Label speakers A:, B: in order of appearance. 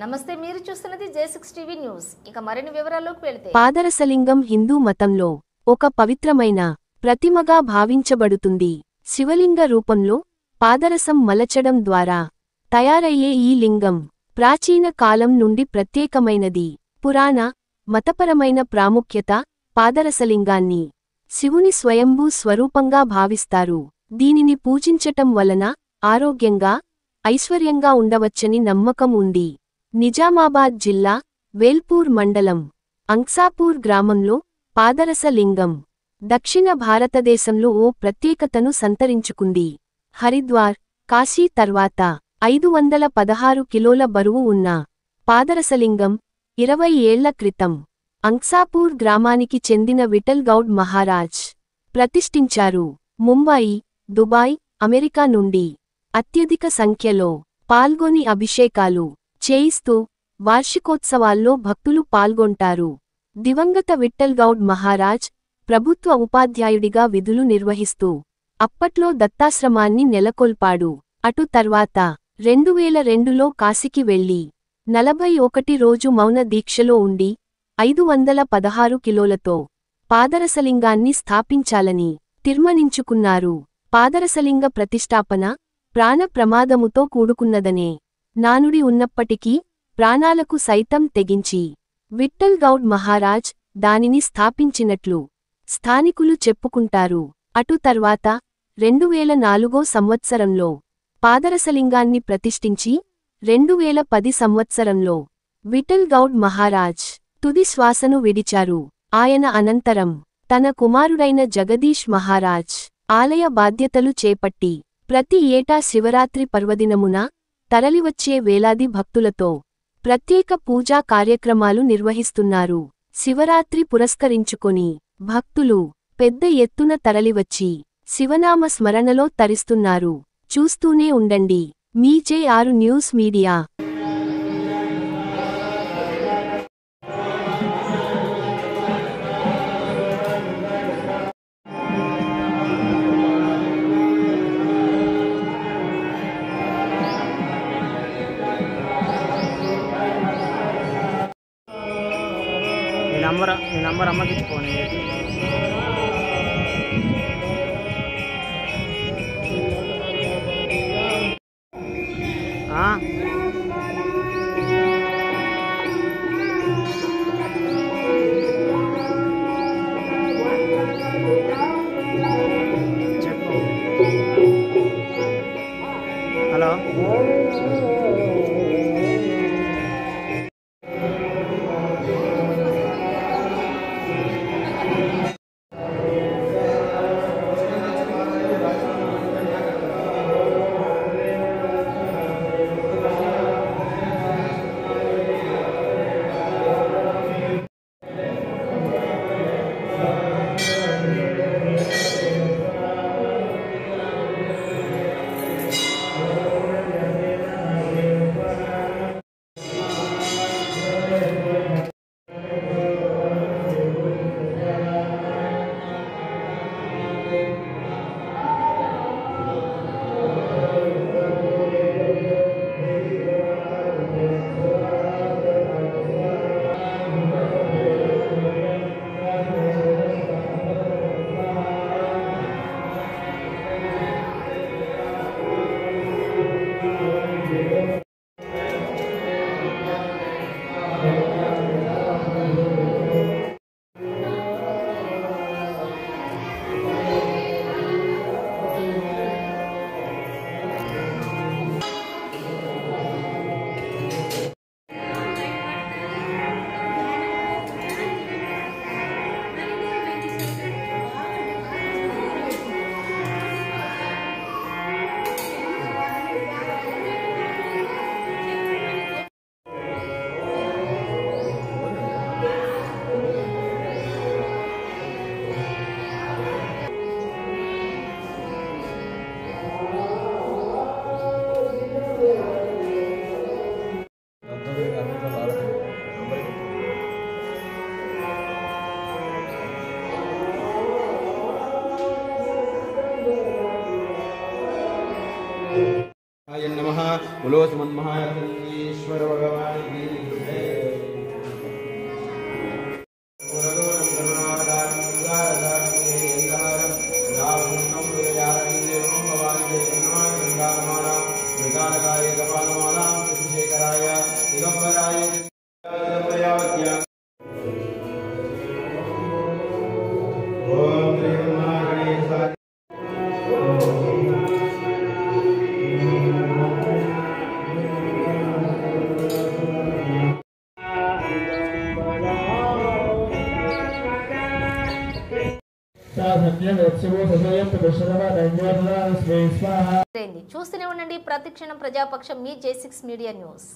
A: నమస్తే, మీరు చూస్తున్నది J6 టీవీ న్యూస్. ఇక మరిన్ని వివరాల్లోకి వెళితే,
B: పాదరసలింగం హిందూ మతంలో ఒక పవిత్రమైన ప్రతిమగా భావించబడుతుంది. శివలింగ రూపంలో పాదరసం మలచడం ద్వారా తయారయ్యే ఈ లింగం ప్రాచీన కాలం నుండి ప్రత్యేకమైనది. పురాణ, మతపరమైన ప్రాముఖ్యత పాదరసలింగాన్ని శివుని స్వయంభూ స్వరూపంగా భావిస్తారు. దీనిని పూజించటం వలన ఆరోగ్యంగా, ఐశ్వర్యంగా ఉండవచ్చని నమ్మకం ఉంది. నిజామాబాద్ జిల్లా వేల్పూర్ మండలం అంక్సాపూర్ గ్రామంలో పాదరస లింగం దక్షిణ భారతదేశంలో ఓ ప్రత్యేకతను సంతరించుకుంది. హరిద్వార్, కాశీ తర్వాత 516 కిలోల బరువు ఉన్న పాదరసలింగం 20 ఏళ్ల క్రితం అంక్సాపూర్ గ్రామానికి చెందిన విఠల్ గౌడ్ మహారాజ్ ప్రతిష్ఠించారు. ముంబాయి, దుబాయ్, అమెరికా నుండి అత్యధిక సంఖ్యలో పాల్గొని అభిషేకాలు చేయిస్తూ వార్షికోత్సవాల్లో భక్తులు పాల్గొంటారు. దివంగత విఠల్ గౌడ్ మహారాజ్ ప్రభుత్వ ఉపాధ్యాయుడిగా విధులు నిర్వహిస్తూ అప్పట్లో దత్తాశ్రమాన్ని నెలకొల్పాడు. అటు తర్వాత 2002లో కాశీకి వెళ్లి 41 రోజు మౌన దీక్షలో ఉండి 516 కిలోలతో పాదరసలింగాన్ని స్థాపించాలని తీర్మానించుకున్నారు. పాదరసలింగ ప్రతిష్ఠాపన ప్రాణ ప్రమాదముతో కూడుకున్నదనే నానుడి ఉన్నప్పటికీ ప్రాణాలకు సైతం తెగించి విఠల్ గౌడ్ మహారాజ్ దానిని స్థాపించినట్లు స్థానికులు చెప్పుకుంటారు. అటు తర్వాత 2004 సంవత్సరంలో పాదరసలింగాన్ని ప్రతిష్ఠించి 2010 సంవత్సరంలో విఠల్ గౌడ్ మహారాజ్ తుది శ్వాసను విడిచారు. ఆయన అనంతరం తన కుమారుడైన జగదీష్ మహారాజ్ ఆలయ బాధ్యతలు చేపట్టి ప్రతి ఏటా శివరాత్రి పర్వదినమున తరలివచ్చే వేలాది భక్తులతో ప్రత్యేక పూజా కార్యక్రమాలు నిర్వహిస్తున్నారు. శివరాత్రి పురస్కరించుకొని భక్తులు పెద్ద ఎత్తున తరలివచ్చి శివనామ స్మరణలో తరిస్తున్నారు. చూస్తూనే ఉండండి మీ J6 న్యూస్ మీడియా.
C: ఈ నంబర్ అమ్మకి ఇచ్చిపోనీ. చెప్పు. హలో,
D: नमः बोलो सुमन्महाराज ईश्वर भगवान की जय।
A: చూస్తూనే ఉండండి ప్రతిక్షణం ప్రజాపక్షం మీ J6 మీడియా న్యూస్.